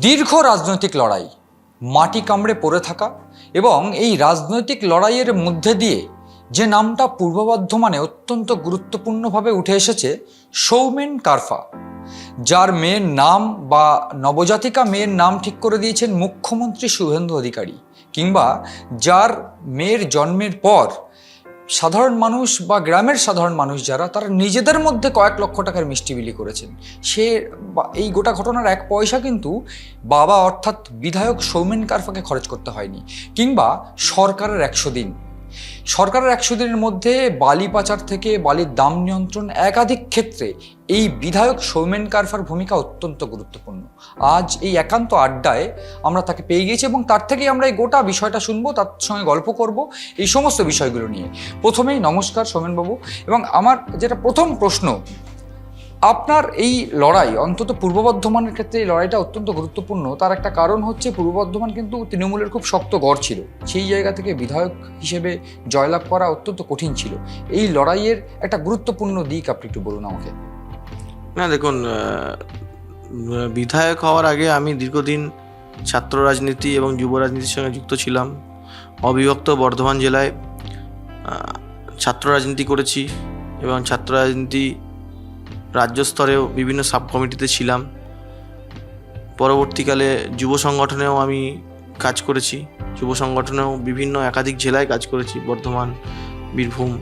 দীর্ঘ রাজনৈতিক লড়াই, মাটি কামড়ে পড়ে থাকা এবং এই রাজনৈতিক লড়াইয়ের মধ্যে দিয়ে যে নামটা পূর্ব বর্ধমানে অত্যন্ত গুরুত্বপূর্ণভাবে উঠে এসেছে, সৌমেন কারফা, যার মেয়ের নাম বা নবজাতিকা মেয়ের নাম ঠিক করে দিয়েছেন মুখ্যমন্ত্রী শুভেন্দু অধিকারী, কিংবা যার মেয়ের জন্মের পর সাধারণ মানুষ বা গ্রামের সাধারণ মানুষ যারা, তারা নিজেদের মধ্যে কয়েক লক্ষ টাকার মিষ্টি বিলি করেছেন। এই গোটা ঘটনার এক পয়সা কিন্তু বাবা অর্থাৎ বিধায়ক সৌমেন কারফাকে খরচ করতে হয়নি, কিংবা সরকারের 100 দিন। সরকারের 100 দিনের মধ্যে বালি পাচার থেকে বালির দাম নিয়ন্ত্রণ, একাধিক ক্ষেত্রে এই বিধায়ক সৌমেন কারফার ভূমিকা অত্যন্ত গুরুত্বপূর্ণ। আজ এই একান্ত আড্ডায় আমরা তাকে পেয়ে গেছি এবং তার থেকেই আমরা এই গোটা বিষয়টা শুনবো, তার সঙ্গে গল্প করব এই সমস্ত বিষয়গুলো নিয়ে। প্রথমেই নমস্কার সৌমেনবাবু, এবং আমার যেটা প্রথম প্রশ্ন, আপনার এই লড়াই, অন্তত পূর্ব বর্ধমানের ক্ষেত্রে এই লড়াইটা অত্যন্ত গুরুত্বপূর্ণ। তার একটা কারণ হচ্ছে পূর্ব বর্ধমান কিন্তু তৃণমূলের খুব শক্ত গড় ছিল, সেই জায়গা থেকে বিধায়ক হিসেবে জয়লাভ করা অত্যন্ত কঠিন ছিল। এই লড়াইয়ের একটা গুরুত্বপূর্ণ দিক আপনি একটু বলুন আমাকে। না দেখুন, বিধায়ক হওয়ার আগে আমি দীর্ঘদিন ছাত্র রাজনীতি এবং যুব রাজনীতির সঙ্গে যুক্ত ছিলাম। অবিভক্ত বর্ধমান জেলায় ছাত্র রাজনীতি করেছি এবং ছাত্র রাজনীতি রাজ্য স্তরেও বিভিন্ন সাব কমিটিতে ছিলাম। পরবর্তীকালে যুব সংগঠনেও আমি কাজ করেছি, যুব সংগঠনেও বিভিন্ন একাধিক জেলায় কাজ করেছি, বর্ধমান, বীরভূম,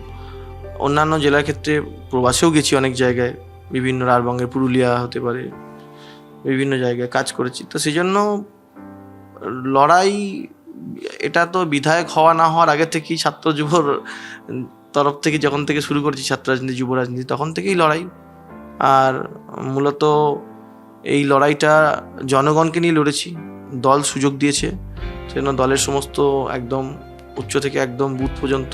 অন্যান্য জেলার ক্ষেত্রে প্রবাসেও গেছি অনেক জায়গায়, বিভিন্ন রাঢ়বঙ্গের পুরুলিয়া হতে পারে, বিভিন্ন জায়গায় কাজ করেছি। তো সেই জন্য লড়াই, এটা তো বিধায়ক হওয়া না হওয়ার আগে থেকেই ছাত্র যুবর তরফ থেকে যখন থেকে শুরু করেছি ছাত্র রাজনীতি, যুব রাজনীতি, তখন থেকেই লড়াই। আর মূলত এই লড়াইটা জনগণকে নিয়ে লড়েছি। দল সুযোগ দিয়েছে, সেজন্য দলের সমস্ত একদম উচ্চ থেকে একদম বুথ পর্যন্ত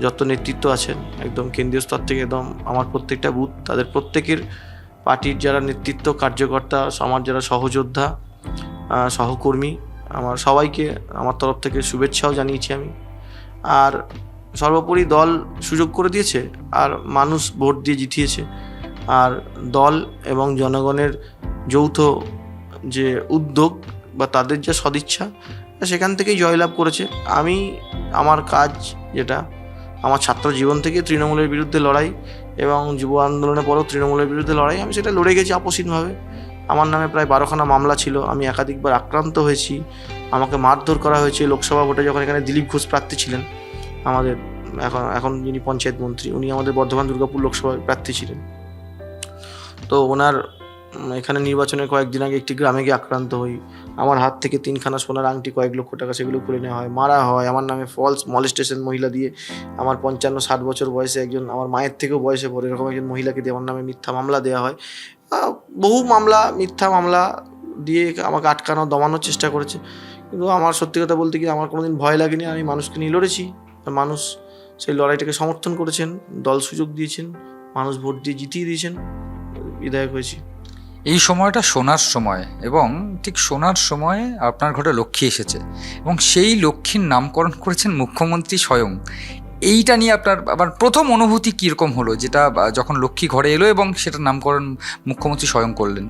যত নেতৃত্ব আছেন, একদম কেন্দ্রীয় স্তর থেকে একদম আমার প্রত্যেকটা বুথ, তাদের প্রত্যেকের পার্টির যারা নেতৃত্ব, কার্যকর্তা, আমার যারা সহযোদ্ধা, সহকর্মী, আমার সবাইকে আমার তরফ থেকে শুভেচ্ছাও জানিয়েছি আমি। আর সর্বোপরি দল সুযোগ করে দিয়েছে, আর মানুষ ভোট দিয়ে জিতিয়েছে। আর দল এবং জনগণের যৌথ যে উদ্যোগ বা তাদের যে সদিচ্ছা, সেখান থেকেই জয়লাভ করেছে। আমি আমার কাজ, যেটা আমার ছাত্র জীবন থেকে তৃণমূলের বিরুদ্ধে লড়াই এবং যুব আন্দোলনের পরও তৃণমূলের বিরুদ্ধে লড়াই, আমি সেটা লড়ে গেছি আপসীনভাবে। আমার নামে প্রায় 12খানা মামলা ছিল, আমি একাধিকবার আক্রান্ত হয়েছি, আমাকে মারধর করা হয়েছে। লোকসভা ভোটে যখন এখানে দিলীপ ঘোষ প্রার্থী ছিলেন, আমাদের এখন যিনি পঞ্চায়েত মন্ত্রী, উনি আমাদের বর্ধমান দুর্গাপুর লোকসভায় প্রার্থী ছিলেন। তো ওনার এখানে নির্বাচনের কয়েকদিন আগে একটি গ্রামে গিয়ে আক্রান্ত হই, আমার হাত থেকে 3খানা সোনার আংটি, কয়েক লক্ষ টাকা, সেগুলো করে নেওয়া হয়, মারা হয়। আমার নামে ফলস মলেস্টেশন মহিলা দিয়ে, আমার 55-60 বছর বয়সে একজন, আমার মায়ের থেকেও বয়সে পড়ে এরকম একজন মহিলাকে দিয়ে আমার নামে মিথ্যা মামলা দেওয়া হয়। বহু মামলা, মিথ্যা মামলা দিয়ে আমাকে আটকানো, দমানোর চেষ্টা করেছে। কিন্তু আমার সত্যি কথা বলতে কি, আমার কোনোদিন ভয় লাগেনি। আমি মানুষকে নিয়ে লড়েছি, মানুষ সেই লড়াইটাকে সমর্থন করেছেন, দল সুযোগ দিয়েছেন, মানুষ ভোট দিয়ে জিতিয়ে দিয়েছেন, বিধায়ক হয়েছি। এই সময়টা সোনার সময়, এবং ঠিক সোনার সময়ে আপনার ঘরে লক্ষ্মী এসেছে এবং সেই লক্ষ্মীর নামকরণ করেছেন মুখ্যমন্ত্রী স্বয়ং। এইটা নিয়ে আপনার আবার প্রথম অনুভূতি কীরকম হলো, যেটা যখন লক্ষ্মী ঘরে এলো এবং সেটার নামকরণ মুখ্যমন্ত্রী স্বয়ং করলেন?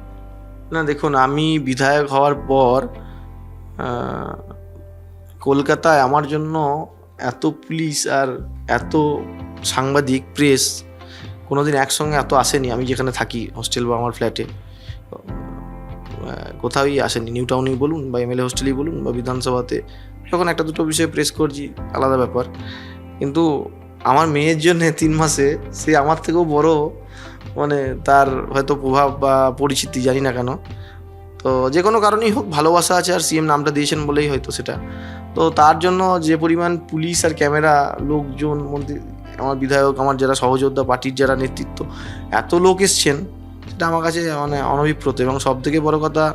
না দেখুন, আমি বিধায়ক হওয়ার পর কলকাতায় আমার জন্য এত পুলিশ আর এত সাংবাদিক, প্রেস কোনোদিন একসঙ্গে এত আসেনি। আমি যেখানে থাকি, হোস্টেল বা আমার ফ্ল্যাটে, কোথাওই আসেনি। নিউ টাউনেই বলুন বা এমএলএ হোস্টেলেই বলুন বা বিধানসভাতে, যখন একটা দুটো বিষয়ে প্রেস করছি আলাদা ব্যাপার। কিন্তু আমার মেয়ের জন্য 3 মাসে সে আমার থেকেও বড়, মানে তার হয়তো প্রভাব বা পরিচিতি, জানি না কেন। তো যে কোনো কারণেই হোক, ভালোবাসা আছে, আর সিএম নামটা দিয়েছেন বলেই হয়তো সেটা। তো তার জন্য যে পরিমাণ পুলিশ আর ক্যামেরা, লোকজন, মন্ত্রী, আমার বিধায়ক, আমার যারা সহযোদ্ধা, পার্টির যারা নেতৃত্ব, এত লোক এসছেন, সেটা আমার কাছে মানে অনভিপ্রেত। এবং সবথেকে বড় কথা,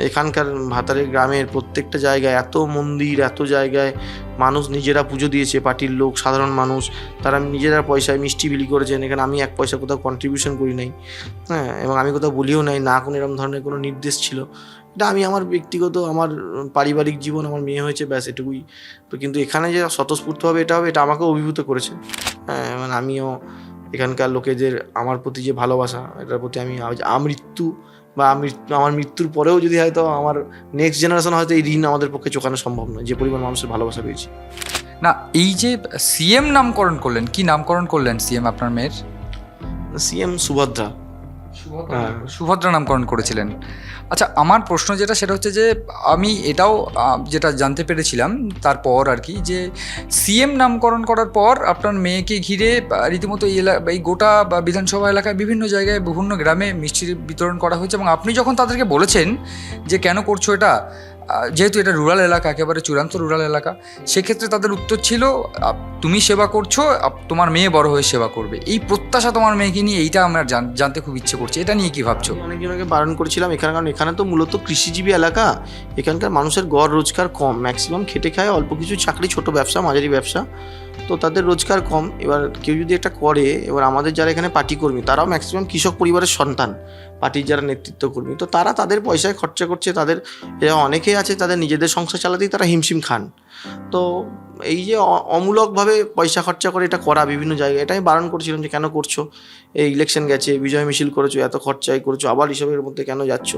এখানকার ভাতারের গ্রামের প্রত্যেকটা জায়গায় এত মন্দির, এত জায়গায় মানুষ নিজেরা পুজো দিয়েছে, পার্টির লোক, সাধারণ মানুষ, তারা নিজেরা পয়সায় মিষ্টি বিলি করেছেন। এখানে আমি 1 পয়সা কোথাও কন্ট্রিবিউশন করি নাই, হ্যাঁ, এবং আমি কোথাও বলিও নাই, না কোনো এরকম ধরনের কোনো নির্দেশ ছিল। এটা আমি আমার ব্যক্তিগত, আমার পারিবারিক জীবন, আমার মেয়ে হয়েছে, ব্যাস এটুকুই। তো কিন্তু এখানে যে স্বতঃস্ফূর্তভাবে এটা হবে, এটা আমাকেও অভিভূত করেছে। হ্যাঁ, মানে আমিও এখানকার লোকেদের আমার প্রতি যে ভালোবাসা, এটার প্রতি আমি আমৃত্যু বা আমার মৃত্যুর পরেও যদি হয়তো আমার নেক্সট জেনারেশন হয়তো এই ঋণ আমাদের পক্ষে চোকানো সম্ভব নয়, যে পরিমাণ মানুষের ভালোবাসা পেয়েছি। না, এই যে সিএম নামকরণ করলেন, কি নামকরণ করলেন সিএম আপনার মেয়ের? সিএম সুভদ্রা। সুভদ্রা নামকরণ করেছিলেন। আচ্ছা, আমার প্রশ্ন যেটা সেটা হচ্ছে যে আমি এটাও যেটা জানতে পেরেছিলাম তারপর আর কি, যে সিএম নামকরণ করার পর আপনার মেয়েকে ঘিরে রীতিমতো এই গোটা বা বিধানসভা এলাকায় বিভিন্ন জায়গায় বিভিন্ন গ্রামে মিষ্টির বিতরণ করা হয়েছে, এবং আপনি যখন তাদেরকে বলেছেন যে কেন করছো এটা, যেহেতু এটা রুরাল এলাকা, একেবারে চূড়ান্ত রুরাল এলাকা, সেক্ষেত্রে তাদের উত্তর ছিল তুমি সেবা করছো, তোমার মেয়ে বড় হয়ে সেবা করবে। এই প্রত্যাশা তোমার মেয়েকে নিয়ে, এইটা আমরা জানতে খুব ইচ্ছে করছে, এটা নিয়ে কি ভাবছো? অনেকজনকে বারণ করেছিলাম এখানে, কারণ এখানে তো মূলত কৃষিজীবী এলাকা, এখানকার মানুষের গড় রোজগার কম, ম্যাক্সিমাম খেটে খায়, অল্প কিছু চাকরি, ছোট ব্যবসা, মাঝারি ব্যবসা, তো তাদের রোজগার কম। এবার কেউ যদি একটা করে, এবার আমাদের যারা এখানে পার্টি কর্মী তারাও ম্যাক্সিমাম কৃষক পরিবারের সন্তান, পার্টির যারা নেতৃত্ব কর্মী, তো তারা তাদের পয়সায় খরচা করছে, তাদের অনেকেই আছে তাদের নিজেদের সংসার চালাতেই তারা হিমশিম খান। তো এই যে অমূলকভাবে পয়সা খরচা করে এটা করা বিভিন্ন জায়গায়, এটা আমি বারণ করছিলাম যে কেন করছো, এই ইলেকশন গেছে, বিজয় মিছিল করেছো, এত খরচাই করেছো, আবার এসবের মধ্যে কেন যাচ্ছ?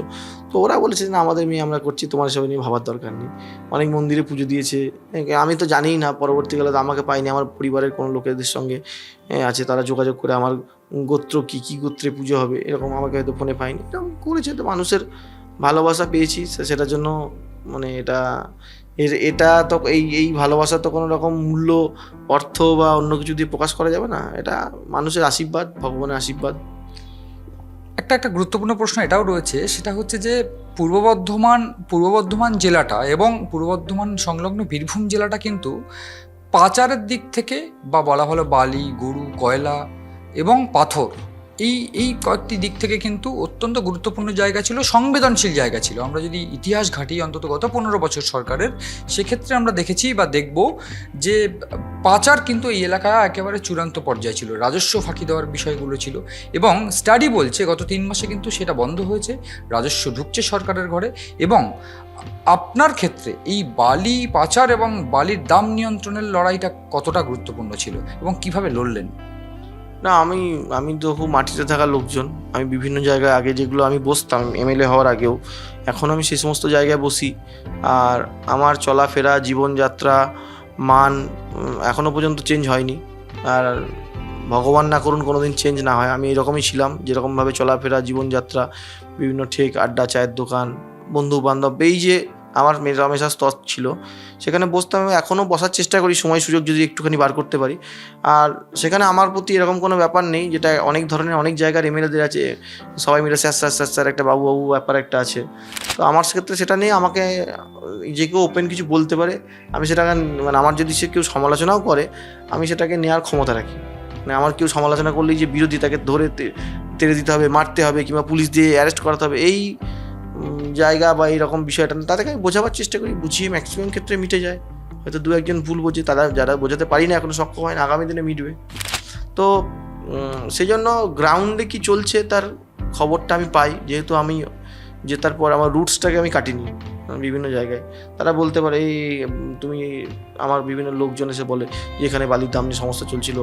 তো ওরা বলেছে না, আমাদের মেয়ে আমরা করছি, তোমার এসব নিয়ে ভাবার দরকার নেই। অনেক মন্দিরে পুজো দিয়েছে, আমি তো জানিই না, পরবর্তীকালে তো আমাকে পাইনি, আমার পরিবারের কোনো লোকেদের সঙ্গে আছে, তারা যোগাযোগ করে আমার গোত্র কী গোত্রে পুজো হবে এরকম আমাকে হয়তো ফোনে পাইনি, এরকম করেছে। তো মানুষের ভালোবাসা পেয়েছি, সেটার জন্য মানে এটা তো এই ভালোবাসা তো কোনো রকম মূল্য, অর্থ বা অন্য কিছু দিয়ে প্রকাশ করা যাবে না, এটা মানুষের আশীর্বাদ, ভগবানের আশীর্বাদ। একটা গুরুত্বপূর্ণ প্রশ্ন এটাও রয়েছে, সেটা হচ্ছে যে পূর্ব বর্ধমান জেলাটা এবং পূর্ব বর্ধমান সংলগ্ন বীরভূম জেলাটা কিন্তু পাচারের দিক থেকে, বা বলা হলো বালি, গরু, কয়লা এবং পাথর, এই কয়েকটি দিক থেকে কিন্তু অত্যন্ত গুরুত্বপূর্ণ জায়গা ছিল, সংবেদনশীল জায়গা ছিল। আমরা যদি ইতিহাস ঘাঁটি অন্তত গত 15 বছর সরকারের, সেক্ষেত্রে আমরা দেখেছি বা দেখব যে পাচার কিন্তু এই এলাকায় একেবারে চূড়ান্ত পর্যায়ে ছিল, রাজস্ব ফাঁকি দেওয়ার বিষয়গুলো ছিল, এবং স্টাডি বলছে গত 3 মাসে কিন্তু সেটা বন্ধ হয়েছে, রাজস্ব ঢুকছে সরকারের ঘরে। এবং আপনার ক্ষেত্রে এই বালি পাচার এবং বালির দাম নিয়ন্ত্রণের লড়াইটা কতটা গুরুত্বপূর্ণ ছিল এবং কিভাবে লড়লেন? না, আমি তো খুব মাটিতে থাকা লোকজন, আমি বিভিন্ন জায়গায় আগে যেগুলো আমি বসতাম এমএলএ হওয়ার আগেও, এখন আমি সেই সমস্ত জায়গায় বসি, আর আমার চলাফেরা, জীবনযাত্রা, মান এখনও পর্যন্ত চেঞ্জ হয়নি, আর ভগবান না করুন কোনোদিন চেঞ্জ না হয়। আমি এরকমই ছিলাম, যেরকমভাবে চলাফেরা, জীবনযাত্রা, বিভিন্ন ঠেক, আড্ডা, চায়ের দোকান, বন্ধু বান্ধব, এই যে আমার মেলামেশার স্তর ছিল, সেখানে বসতাম। আমি এখনও বসার চেষ্টা করি, সময় সুযোগ যদি একটুখানি বার করতে পারি। আর সেখানে আমার প্রতি এরকম কোনো ব্যাপার নেই, যেটা অনেক ধরনের অনেক জায়গার এমএলএদের আছে, সবাই মিলে স্যার একটা বাবু ব্যাপার একটা আছে। তো আমার সেক্ষেত্রে সেটা নেই, আমাকে যে কেউ ওপেন কিছু বলতে পারে, আমি সেটাকে মানে আমার যদি সে কেউ সমালোচনাও করে, আমি সেটাকে নেওয়ার ক্ষমতা রাখি। মানে আমার কেউ সমালোচনা করলেই যে বিরোধী, তাকে ধরে তেড়ে দিতে হবে, মারতে হবে, কিংবা পুলিশ দিয়ে অ্যারেস্ট করাতে হবে, এই জায়গা বা এইরকম বিষয়টা না, তাদেরকে আমি বোঝাবার চেষ্টা করি, বুঝিয়ে ম্যাক্সিমাম ক্ষেত্রে মিটে যায়। হয়তো দু একজন ভুল বোঝে, যারা বোঝাতে পারি না এখনো সক্ষম হয় না, আগামী দিনে মিটবে। তো সেই জন্য গ্রাউন্ডে কি চলছে তার খবরটা আমি পাই, যেহেতু আমি জেতার পর আমার রুটসটাকে আমি কাটিনি বিভিন্ন জায়গায়। তারা বলতে পারে এই তুমি, আমার বিভিন্ন লোকজন এসে বলে যে এখানে বালির দাম নিয়ে সমস্যা চলছিল,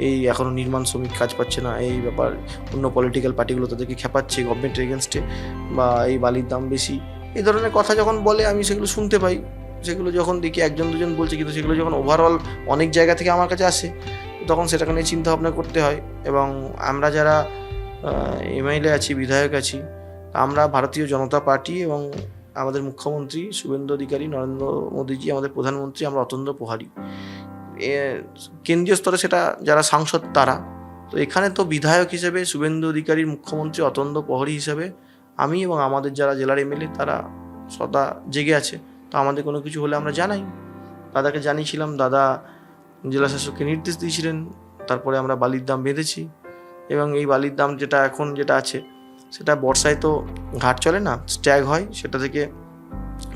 এই এখনও নির্মাণ শ্রমিক কাজ পাচ্ছে না, এই ব্যাপার, অন্য পলিটিক্যাল পার্টিগুলো তাদেরকে খেপাচ্ছে গভর্নমেন্টের এগেনস্টে, বা এই বালির দাম বেশি, এই ধরনের কথা যখন বলে আমি সেগুলো শুনতে পাই। সেগুলো যখন দেখি একজন দুজন বলছে, কিন্তু সেগুলো যখন ওভারঅল অনেক জায়গা থেকে আমার কাছে আসে, তখন সেটাকে নিয়ে চিন্তা ভাবনা করতে হয়। এবং আমরা যারা এমএলএ আছি, বিধায়ক আছি, আমরা ভারতীয় জনতা পার্টি এবং আমাদের মুখ্যমন্ত্রী শুভেন্দু অধিকারী, নরেন্দ্র মোদীজি আমাদের প্রধানমন্ত্রী, আমরা অত্যন্ত প্রহারী। কেন্দ্রীয় স্তরে সেটা যারা সাংসদ তারা, তো এখানে তো বিধায়ক হিসেবে শুভেন্দু অধিকারীর, মুখ্যমন্ত্রী অত্যন্ত প্রহরী হিসেবে আমি এবং আমাদের যারা জেলার এমএলএ তারা সদা জেগে আছে। তো আমাদের কোনো কিছু হলে আমরা জানাই, দাদাকে জানিয়েছিলাম, দাদা জেলা শাসককে নির্দেশ দিয়েছিলেন, তারপরে আমরা বালির দাম বেঁধেছি। এবং এই বালির দাম যেটা এখন যেটা আছে, সেটা বর্ষায় তো ঘাট চলে না, স্ট্যাগ হয়, সেটা থেকে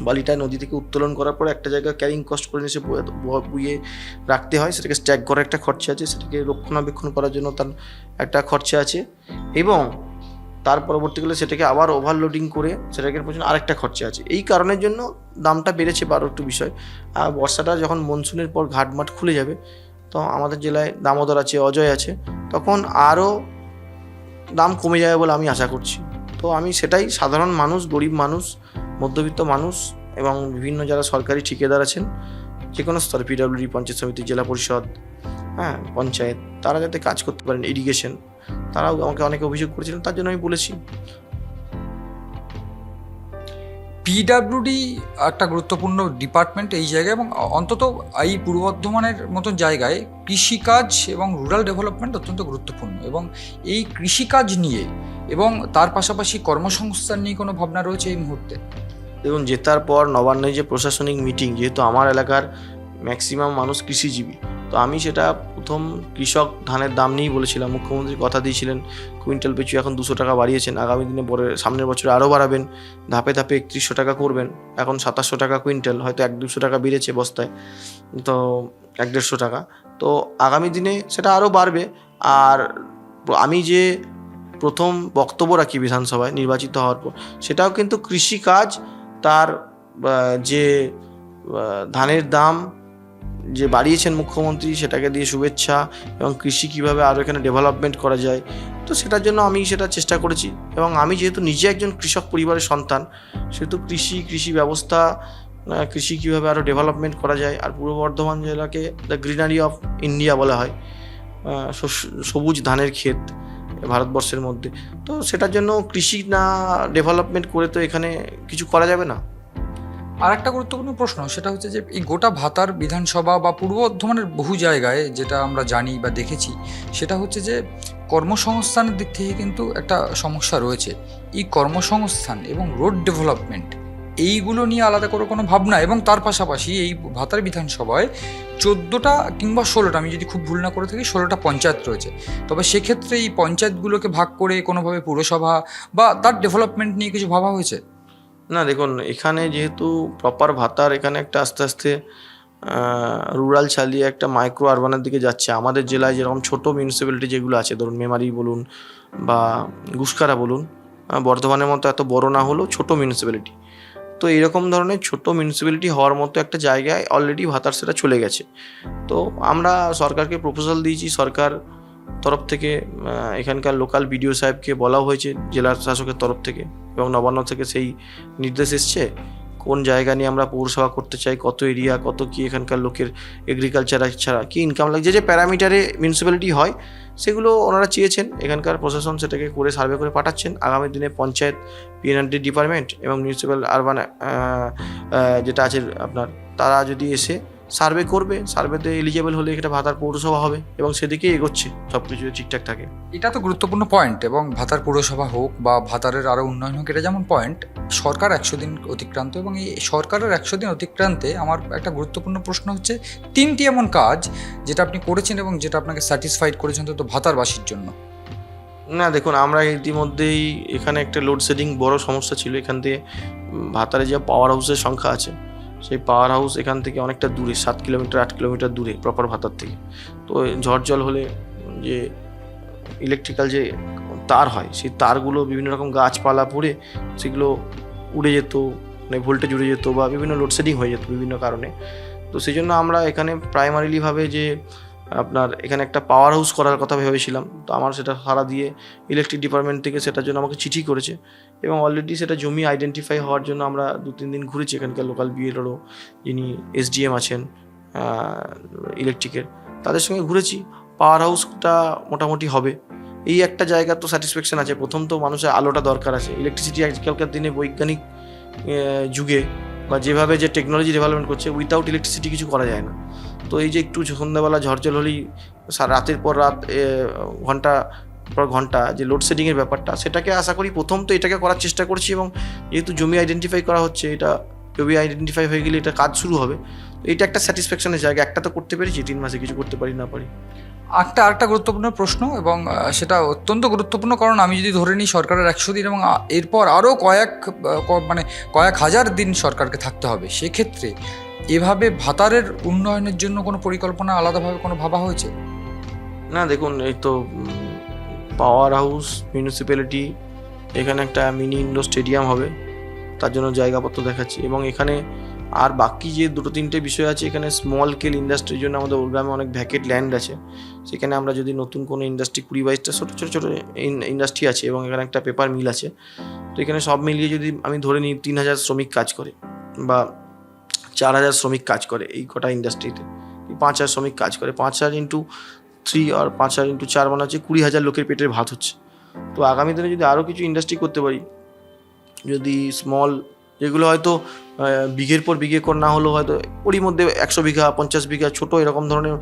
বালিটা নদী থেকে উত্তোলন করার পর একটা জায়গায় ক্যারিং কস্ট করে নিয়ে বুয়ে রাখতে হয়, সেটাকে স্ট্যাগ করার একটা খরচা আছে, সেটাকে রক্ষণাবেক্ষণ করার জন্য তার একটা খরচা আছে, এবং তার পরবর্তীকালে সেটাকে আবার ওভারলোডিং করে সেটাকে পেছনে আরেকটা খরচা আছে। এই কারণের জন্য দামটা বেড়েছে, একটু বিষয়। আর বর্ষাটা যখন মনসুনের পর ঘাটমাট খুলে যাবে, তো আমাদের জেলায় দামোদর আছে, অজয় আছে, তখন আরও দাম কমে যাবে বলে আমি আশা করছি। তো আমি সেটাই সাধারণ মানুষ, গরিব মানুষ, মধ্যবিত্ত মানুষ এবং বিভিন্ন যারা সরকারি ঠিকাদার আছেন যে কোনো স্তরে, পিডব্লিউডি, পঞ্চায়েত সমিতি, জেলা পরিষদ, হ্যাঁ, পঞ্চায়েত, তারা যাতে কাজ করতে পারেন, ইরিগেশন, তারাও আমাকে অনেকে অভিযোগ করেছিলেন, তার জন্য আমি বলেছি। পিডাব্লিউডি একটা গুরুত্বপূর্ণ ডিপার্টমেন্ট এই জায়গায়, এবং অন্তত এই পূর্ব বর্ধমানের মতো জায়গায় কৃষিকাজ এবং রুরাল ডেভেলপমেন্ট অত্যন্ত গুরুত্বপূর্ণ, এবং এই কৃষিকাজ নিয়ে এবং তার পাশাপাশি কর্মসংস্থান নিয়ে কোনো ভাবনা রয়েছে এই মুহূর্তে? দেখুন, জেতার পর নবান্নে যে প্রশাসনিক মিটিং, যেহেতু আমার এলাকার ম্যাক্সিমাম মানুষ কৃষিজীবী, তো আমি সেটা প্রথম কৃষক ধানের দাম নিয়েই বলেছিলাম। মুখ্যমন্ত্রী কথা দিয়েছিলেন কুইন্টাল পিছু এখন 200 টাকা বাড়িয়েছেন, আগামী দিনে সামনের বছরে আরও বাড়াবেন, ধাপে ধাপে 3100 টাকা করবেন। এখন 2700 টাকা কুইন্টাল, হয়তো 100-200 টাকা বেড়েছে বস্তায়, তো 150 টাকা। তো আগামী দিনে সেটা আরও বাড়বে। আর আমি যে প্রথম বক্তব্য রাখি বিধানসভায় নির্বাচিত হওয়ার পর, সেটাও কিন্তু কৃষিকাজ, তার যে ধানের দাম যে বাড়িয়েছেন মুখ্যমন্ত্রী, সেটাকে দিয়ে শুভেচ্ছা, এবং কৃষি কীভাবে আরও এখানে ডেভেলপমেন্ট করা যায়, তো সেটার জন্য আমি সেটা চেষ্টা করেছি। এবং আমি যেহেতু নিজে একজন কৃষক পরিবারের সন্তান, সেহেতু কৃষি ব্যবস্থা, কৃষি কীভাবে আরও ডেভেলপমেন্ট করা যায়। আর পূর্ব বর্ধমান জেলাকে দ্য গ্রিনারি অফ ইন্ডিয়া বলা হয়, সবুজ ধানের ক্ষেত ভারতবর্ষের মধ্যে, তো সেটার জন্য কৃষি না ডেভেলপমেন্ট করে তো এখানে কিছু করা যাবে না। আর একটা গুরুত্বপূর্ণ প্রশ্ন, সেটা হচ্ছে যে এই গোটা ভাতার বিধানসভা বা পূর্ব বর্ধমানের বহু জায়গায় যেটা আমরা জানি বা দেখেছি, সেটা হচ্ছে যে কর্মসংস্থানের দিক থেকে কিন্তু একটা সমস্যা রয়েছে। এই কর্মসংস্থান এবং রোড ডেভেলপমেন্ট, এইগুলো নিয়ে আলাদা করে কোনো ভাবনা, এবং তার পাশাপাশি এই ভাতার বিধানসভায় 14টা কিংবা 16টা, আমি যদি খুব ভুল না করে থাকি 16টা পঞ্চায়েত রয়েছে। তবে সেক্ষেত্রে এই পঞ্চায়েতগুলোকে ভাগ করে কোনোভাবে পুরসভা বা তার ডেভেলপমেন্ট নিয়ে কিছু ভাবা হয়েছে? না, দেখুন, এখানে যেহেতু প্রপার ভাতার এখানে একটা আস্তে আস্তে রুরাল চালিয়ে একটা মাইক্রো আরবানের দিকে যাচ্ছে। আমাদের জেলায় যেরকম ছোট মিউনিসিপ্যালিটি যেগুলো আছে, ধরুন মেমারি বলুন বা গুসকারা বলুন, বর্ধমানের মতো এত বড় না হলেও ছোট মিউনিসিপ্যালিটি, তো এরকম ধরনের ছোট মিউনিসিপ্যালিটি হওয়ার মতো একটা জায়গায় অলরেডি ভাতার সেটা চলে গেছে। তো আমরা সরকারকে প্রপোজাল দিয়েছি, সরকার তরফ থেকে এখানকার লোকাল বিডিও সাহেবকে বলাও হয়েছে জেলা শাসকের তরফ থেকে, এবং নবান্ন থেকে সেই নির্দেশ এসছে কোন জায়গা নিয়ে আমরা পৌরসভা করতে চাই, কত এরিয়া, কত কি এখানকার লোকের এগ্রিকালচার ছাড়া কি ইনকাম লাগে, যে প্যারামিটারে মিউনিসিপ্যালিটি হয় সেগুলো ওনারা চেয়েছেন। এখানকার প্রশাসন সেটাকে করে সার্ভে করে পাঠাচ্ছেন। আগামী দিনে পঞ্চায়েত, পিএনআরডি ডিপার্টমেন্ট এবং মিউনিসিপ্যাল আরবান যেটা আছে আপনার, তারা যদি এসে সার্ভে করবে, সার্ভেতে এলিজেবল হলে এটা ভাতার পৌরসভা হবে, এবং সেদিকেই এগোচ্ছে, সব কিছু ঠিকঠাক থাকে। এটা তো গুরুত্বপূর্ণ পয়েন্ট, এবং ভাতার পুরসভা হোক বা ভাতারের আরও উন্নয়ন হোক, এটা যেমন পয়েন্ট। সরকার 100 দিন অতিক্রান্ত, এবং এই সরকারের 100 দিন অতিক্রান্তে আমার একটা গুরুত্বপূর্ণ প্রশ্ন হচ্ছে 3টি এমন কাজ যেটা আপনি করেছেন এবং যেটা আপনাকে স্যাটিসফাইড করেছেন তো ভাতারবাসীর জন্য। না, দেখুন, আমরা ইতিমধ্যেই এখানে একটা লোডশেডিং বড় সমস্যা ছিল। এখান থেকে ভাতারে যে পাওয়ার হাউসের সংখ্যা আছে, সেই পাওয়ার হাউস এখান থেকে অনেকটা দূরে, 7 কিলোমিটার 8 কিলোমিটার দূরে প্রপার ভাতার থেকে। তো ঝড় জল হলে যে ইলেকট্রিক্যাল যে তার হয়, সেই তারগুলো বিভিন্ন রকম গাছপালা পড়ে সেগুলো উড়ে যেত, মানে ভোল্টেজ উড়ে যেত বা বিভিন্ন লোডশেডিং হয়ে যেত বিভিন্ন কারণে। তো সেই জন্য আমরা এখানে প্রাইমারিলিভাবে যে আপনার এখানে একটা পাওয়ার হাউস করার কথা ভেবেছিলাম। তো আমার সেটা সারা দিয়ে ইলেকট্রিক ডিপার্টমেন্ট থেকে সেটার জন্য আমাকে চিঠি করেছে, এবং অলরেডি সেটা জমি আইডেন্টিফাই হওয়ার জন্য আমরা 2-3 দিন ঘুরেছি। এখানকার লোকাল বিএলও যিনি এসডিএম আছেন ইলেকট্রিকের, তাদের সঙ্গে ঘুরেছি। পাওয়ার হাউসটা মোটামুটি হবে, এই একটা জায়গা তো স্যাটিসফ্যাকশন আছে। প্রথম তো মানুষের আলোটা দরকার আছে। ইলেকট্রিসিটি আজকালকার দিনে বৈজ্ঞানিক যুগে বা যেভাবে যে টেকনোলজি ডেভেলপমেন্ট করছে, উইথাউট ইলেকট্রিসিটি কিছু করা যায় না। তো এই যে একটু সন্ধ্যাবেলা ঝড়জল হলেই রাতের পর রাত ঘন্টা পর ঘন্টা যে লোডশেডিংয়ের ব্যাপারটা, সেটাকে আশা করি প্রথম তো এটাকে করার চেষ্টা করছি, এবং যেহেতু জমি আইডেন্টিফাই করা হচ্ছে, এটা জমি আইডেন্টিফাই হয়ে গেলে এটা কাজ শুরু হবে। এটা একটা স্যাটিসফ্যাকশনের জায়গা। একটা তো করতে পেরেছি, 3 মাসে কিছু করতে পারি না পারি। আরেকটা গুরুত্বপূর্ণ প্রশ্ন, এবং সেটা অত্যন্ত গুরুত্বপূর্ণ, কারণ আমি যদি ধরে নিই সরকারের 100 দিন এবং এরপর আরও কয়েক হাজার দিন সরকারকে থাকতে হবে, সেক্ষেত্রে এভাবে ভাতারের উন্নয়নের জন্য কোনো পরিকল্পনা আলাদাভাবে কোনো ভাবা হয়েছে? না, দেখুন, এই তো পাওয়ার হাউস, মিউনিসিপ্যালিটি, এখানে একটা মিনি ইন্ডোর স্টেডিয়াম হবে, তার জন্য জায়গাপত্র দেখাচ্ছি, এবং এখানে আর বাকি যে দুটো তিনটে বিষয় আছে, এখানে স্মল স্কেল ইন্ডাস্ট্রির জন্য আমাদের গ্রামে অনেক ভ্যাকেট ল্যান্ড আছে। সেখানে আমরা যদি নতুন কোনো ইন্ডাস্ট্রি 20-22টা ছোটো ছোটো ছোটো ইন্ডাস্ট্রি আছে এবং এখানে একটা পেপার মিল আছে, তো এখানে সব মিলিয়ে যদি আমি ধরে নিই 3,000 শ্রমিক কাজ করে বা 4,000 শ্রমিক কাজ করে এই কটা ইন্ডাস্ট্রিতে, 5,000 শ্রমিক কাজ করে, 5,000 ইন্টু 3 আর 5,000 ইন্টু 4 মানে হচ্ছে 20,000 লোকের পেটের ভাত হচ্ছে। তো আগামী দিনে যদি আরও কিছু ইন্ডাস্ট্রি করতে পারি, যদি স্মল যেগুলো হয়তো বিঘের পর বিঘে করে না হলেও হয়তো ওরই মধ্যে 100 বিঘা 50 বিঘা ছোটো এরকম ধরনের,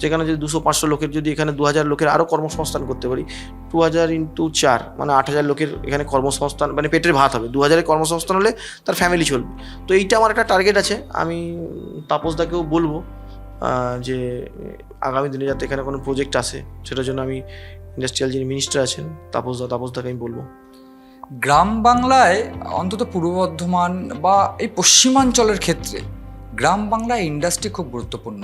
যেখানে যদি 200-500 লোকের যদি এখানে 2,000 লোকের আরও কর্মসংস্থান করতে পারি, 2,000 ইন্টু 4 মানে 8,000 লোকের এখানে কর্মসংস্থান, মানে পেটের ভাত হবে। 2,000-এর কর্মসংস্থান হলে তার ফ্যামিলি চলবে। তো এইটা আমার একটা টার্গেট আছে। আমি তাপসদাকেও বলবো যে আগামী দিনে যাতে এখানে কোনো প্রজেক্ট আসে, সেটার জন্য আমি ইন্ডাস্ট্রিয়াল যিনি মিনিস্টার আছেন তাপসদাকে আমি বলবো। গ্রাম বাংলায়, অন্তত পূর্ব বর্ধমান বা এই পশ্চিমাঞ্চলের ক্ষেত্রে গ্রাম বাংলায় ইন্ডাস্ট্রি খুব গুরুত্বপূর্ণ।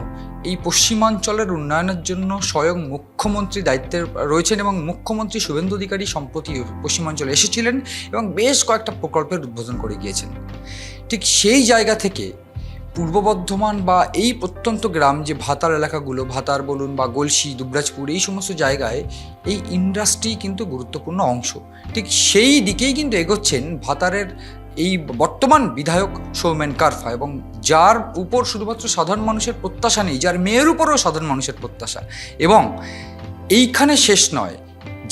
এই পশ্চিমাঞ্চলের উন্নয়নের জন্য স্বয়ং মুখ্যমন্ত্রী দায়িত্বে রয়েছেন এবং মুখ্যমন্ত্রী শুভেন্দু অধিকারী সম্প্রতি পশ্চিমাঞ্চলে এসেছিলেন এবং বেশ কয়েকটা প্রকল্পের উদ্বোধন করে গিয়েছেন। ঠিক সেই জায়গা থেকে পূর্ব বর্ধমান বা এই প্রত্যন্ত গ্রাম যে ভাতার এলাকাগুলো, ভাতার বলুন বা গলসি, দুবরাজপুর, এই সমস্ত জায়গায় এই ইন্ডাস্ট্রি কিন্তু গুরুত্বপূর্ণ অংশ। ঠিক সেই দিকেই কিন্তু এগোচ্ছেন ভাতারের এই বর্তমান বিধায়ক সৌমেন কারফা, এবং যার উপর শুধুমাত্র সাধারণ মানুষের প্রত্যাশা নেই, যার মেয়ের উপরও সাধারণ মানুষের প্রত্যাশা। এবং এইখানে শেষ নয়,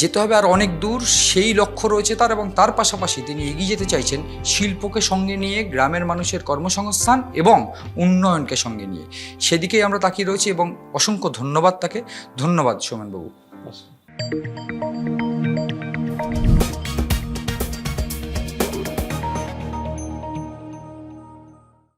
যেতে হবে আর অনেক দূর, সেই লক্ষ্য রয়েছে তার। এবং তার পাশাপাশি তিনি এগিয়ে যেতে চাইছেন শিল্পকে সঙ্গে নিয়ে, গ্রামের মানুষের কর্মসংস্থান এবং উন্নয়নকে সঙ্গে নিয়ে। সেদিকেই আমরা তাকিয়ে রয়েছি এবং অসংখ্য ধন্যবাদ তাকে। ধন্যবাদ সৌমেনবাবু।